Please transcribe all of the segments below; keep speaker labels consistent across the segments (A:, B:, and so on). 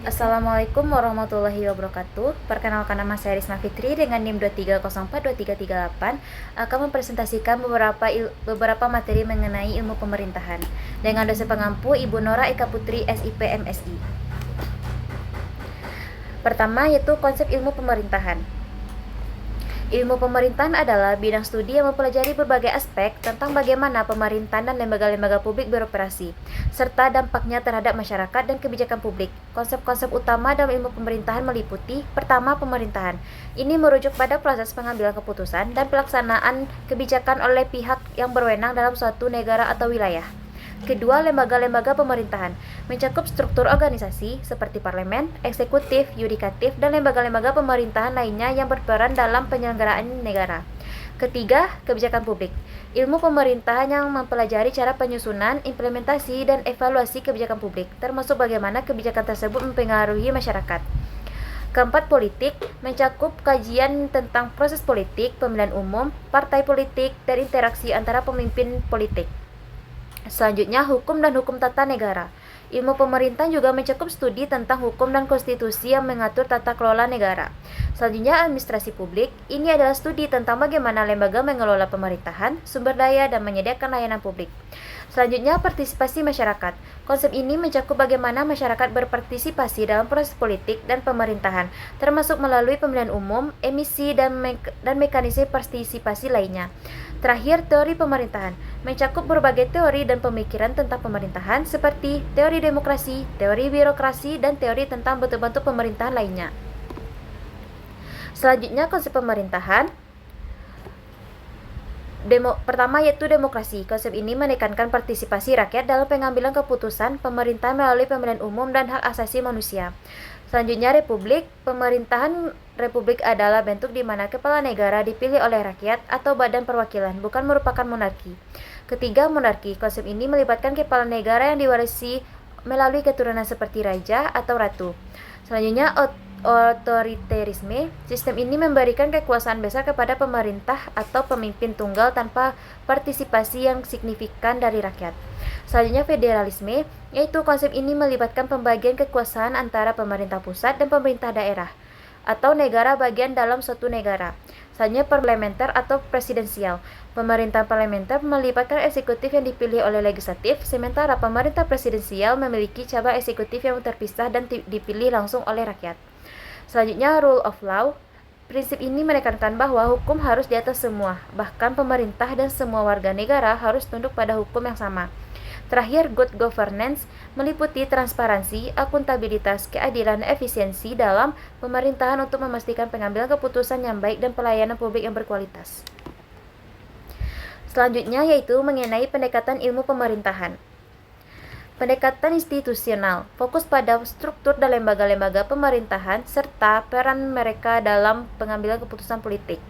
A: Assalamualaikum warahmatullahi wabarakatuh. Perkenalkan, nama saya Risma Fitri dengan NIM 23042338 akan mempresentasikan beberapa materi mengenai ilmu pemerintahan dengan dosen pengampu Ibu Nora Eka Putri SIP MSI. Pertama yaitu konsep ilmu pemerintahan. Ilmu pemerintahan adalah bidang studi yang mempelajari berbagai aspek tentang bagaimana pemerintahan dan lembaga-lembaga publik beroperasi, serta dampaknya terhadap masyarakat dan kebijakan publik. Konsep-konsep utama dalam ilmu pemerintahan meliputi: pertama, pemerintahan. Ini merujuk pada proses pengambilan keputusan dan pelaksanaan kebijakan oleh pihak yang berwenang dalam suatu negara atau wilayah. Kedua, lembaga-lembaga pemerintahan mencakup struktur organisasi seperti parlemen, eksekutif, yudikatif, dan lembaga-lembaga pemerintahan lainnya yang berperan dalam penyelenggaraan negara. Ketiga, kebijakan publik. Ilmu pemerintahan yang mempelajari cara penyusunan, implementasi, dan evaluasi kebijakan publik, termasuk bagaimana kebijakan tersebut mempengaruhi masyarakat. Keempat, politik mencakup kajian tentang proses politik, pemilihan umum, partai politik, dan interaksi antara pemimpin politik. Selanjutnya, hukum dan hukum tata negara. Ilmu pemerintahan juga mencakup studi tentang hukum dan konstitusi yang mengatur tata kelola negara. Selanjutnya, administrasi publik. Ini adalah studi tentang bagaimana lembaga mengelola pemerintahan, sumber daya, dan menyediakan layanan publik. Selanjutnya, partisipasi masyarakat. Konsep ini mencakup bagaimana masyarakat berpartisipasi dalam proses politik dan pemerintahan, termasuk melalui pemilihan umum, emisi, dan mekanisme partisipasi lainnya. Terakhir, teori pemerintahan mencakup berbagai teori dan pemikiran tentang pemerintahan seperti teori demokrasi, teori birokrasi, dan teori tentang bentuk-bentuk pemerintahan lainnya. Selanjutnya, konsep pemerintahan. Pertama yaitu demokrasi. Konsep ini menekankan partisipasi rakyat dalam pengambilan keputusan pemerintahan melalui pemilihan umum dan hak asasi manusia. Selanjutnya, republik. Pemerintahan republik adalah bentuk di mana kepala negara dipilih oleh rakyat atau badan perwakilan, bukan merupakan monarki. Ketiga, monarki. Konsep ini melibatkan kepala negara yang diwarisi melalui keturunan seperti raja atau ratu. Selanjutnya, otoriterisme. Sistem ini memberikan kekuasaan besar kepada pemerintah atau pemimpin tunggal tanpa partisipasi yang signifikan dari rakyat. Selanjutnya, federalisme, yaitu konsep ini melibatkan pembagian kekuasaan antara pemerintah pusat dan pemerintah daerah atau negara bagian dalam suatu negara. Selanjutnya, parlementer atau presidensial. Pemerintahan parlementer melibatkan eksekutif yang dipilih oleh legislatif, sementara pemerintah presidensial memiliki cabang eksekutif yang terpisah dan dipilih langsung oleh rakyat. Selanjutnya, rule of law. Prinsip ini menekankan bahwa hukum harus di atas semua, bahkan pemerintah dan semua warga negara harus tunduk pada hukum yang sama. Terakhir, good governance meliputi transparansi, akuntabilitas, keadilan, efisiensi dalam pemerintahan untuk memastikan pengambilan keputusan yang baik dan pelayanan publik yang berkualitas. Selanjutnya yaitu mengenai pendekatan ilmu pemerintahan. Pendekatan institusional fokus pada struktur dan lembaga-lembaga pemerintahan serta peran mereka dalam pengambilan keputusan politik.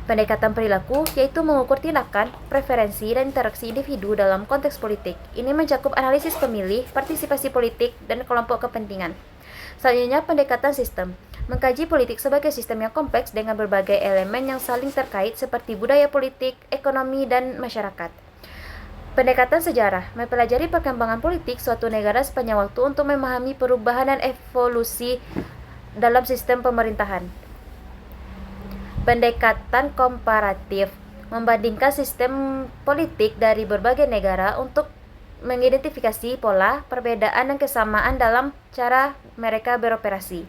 A: Pendekatan perilaku yaitu mengukur tindakan, preferensi, dan interaksi individu dalam konteks politik. Ini mencakup analisis pemilih, partisipasi politik, dan kelompok kepentingan. Selanjutnya, pendekatan sistem mengkaji politik sebagai sistem yang kompleks dengan berbagai elemen yang saling terkait seperti budaya politik, ekonomi, dan masyarakat. Pendekatan sejarah mempelajari perkembangan politik suatu negara sepanjang waktu untuk memahami perubahan dan evolusi dalam sistem pemerintahan. Pendekatan komparatif membandingkan sistem politik dari berbagai negara untuk mengidentifikasi pola, perbedaan, dan kesamaan dalam cara mereka beroperasi.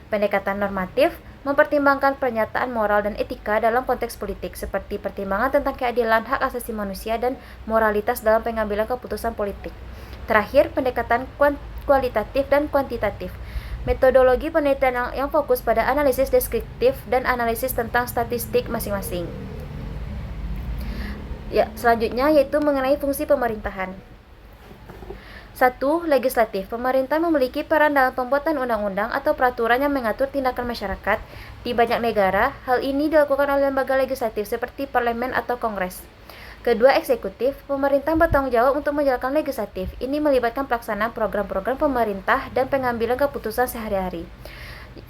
A: Pendekatan normatif mempertimbangkan pernyataan moral dan etika dalam konteks politik, seperti pertimbangan tentang keadilan, hak asasi manusia, dan moralitas dalam pengambilan keputusan politik. Terakhir, pendekatan kualitatif dan kuantitatif. Metodologi penelitian yang fokus pada analisis deskriptif dan analisis tentang statistik masing-masing. Selanjutnya yaitu mengenai fungsi pemerintahan. 1. Legislatif. Pemerintah memiliki peran dalam pembuatan undang-undang atau peraturan yang mengatur tindakan masyarakat. Di banyak negara, hal ini dilakukan oleh lembaga legislatif seperti parlemen atau kongres. Kedua, eksekutif. Pemerintah bertanggung jawab untuk menjalankan legislatif. Ini melibatkan pelaksanaan program-program pemerintah dan pengambilan keputusan sehari-hari.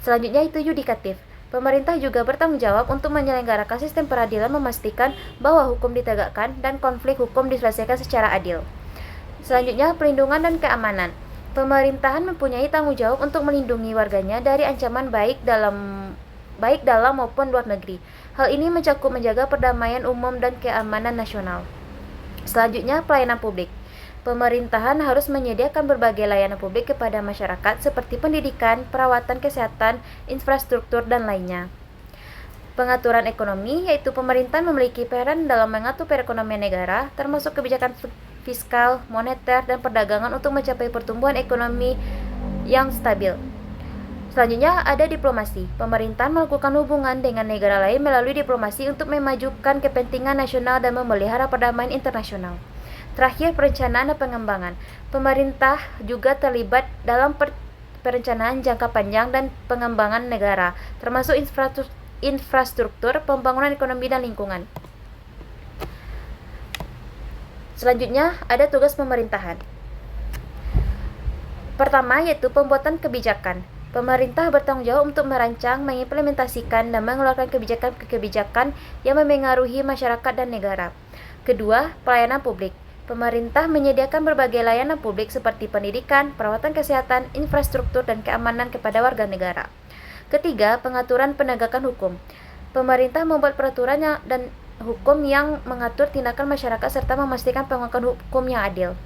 A: Selanjutnya itu yudikatif. Pemerintah juga bertanggung jawab untuk menyelenggarakan sistem peradilan, memastikan bahwa hukum ditegakkan dan konflik hukum diselesaikan secara adil. Selanjutnya, pelindungan dan keamanan. Pemerintahan mempunyai tanggung jawab untuk melindungi warganya dari ancaman baik dalam maupun luar negeri. Hal ini mencakup menjaga perdamaian umum dan keamanan nasional. Selanjutnya, pelayanan publik. Pemerintahan harus menyediakan berbagai layanan publik kepada masyarakat seperti pendidikan, perawatan kesehatan, infrastruktur, dan lainnya. Pengaturan ekonomi, yaitu pemerintah memiliki peran dalam mengatur perekonomian negara, termasuk kebijakan fiskal, moneter, dan perdagangan untuk mencapai pertumbuhan ekonomi yang stabil. Selanjutnya ada diplomasi. Pemerintahan melakukan hubungan dengan negara lain melalui diplomasi untuk memajukan kepentingan nasional dan memelihara perdamaian internasional. Terakhir, perencanaan dan pengembangan. Pemerintah juga terlibat dalam perencanaan jangka panjang dan pengembangan negara, termasuk infrastruktur, pembangunan ekonomi, dan lingkungan. Selanjutnya, ada tugas pemerintahan. Pertama, yaitu pembuatan kebijakan. Pemerintah bertanggung jawab untuk merancang, mengimplementasikan, dan mengeluarkan kebijakan yang memengaruhi masyarakat dan negara. Kedua, pelayanan publik. Pemerintah menyediakan berbagai layanan publik seperti pendidikan, perawatan kesehatan, infrastruktur, dan keamanan kepada warga negara. Ketiga, pengaturan penegakan hukum. Pemerintah membuat peraturan dan hukum yang mengatur tindakan masyarakat serta memastikan penegakan hukum yang adil.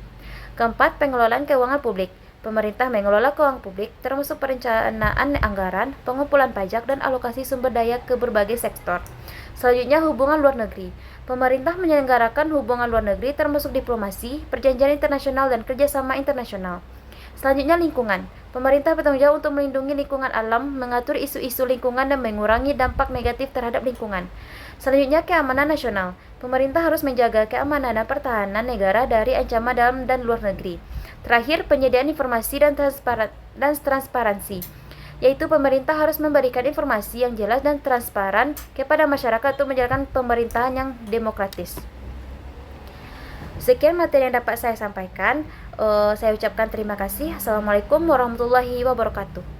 A: Keempat, pengelolaan keuangan publik. Pemerintah mengelola keuangan publik termasuk perencanaan anggaran, pengumpulan pajak, dan alokasi sumber daya ke berbagai sektor. Selanjutnya, hubungan luar negeri. Pemerintah menyelenggarakan hubungan luar negeri termasuk diplomasi, perjanjian internasional, dan kerjasama internasional. Selanjutnya, lingkungan. Pemerintah bertanggung jawab untuk melindungi lingkungan alam, mengatur isu-isu lingkungan, dan mengurangi dampak negatif terhadap lingkungan. Selanjutnya, keamanan nasional. Pemerintah harus menjaga keamanan dan pertahanan negara dari ancaman dalam dan luar negeri. Terakhir, penyediaan informasi dan transparansi, yaitu pemerintah harus memberikan informasi yang jelas dan transparan kepada masyarakat untuk menjalankan pemerintahan yang demokratis. Sekian materi yang dapat saya sampaikan. Saya ucapkan terima kasih. Assalamualaikum warahmatullahi wabarakatuh.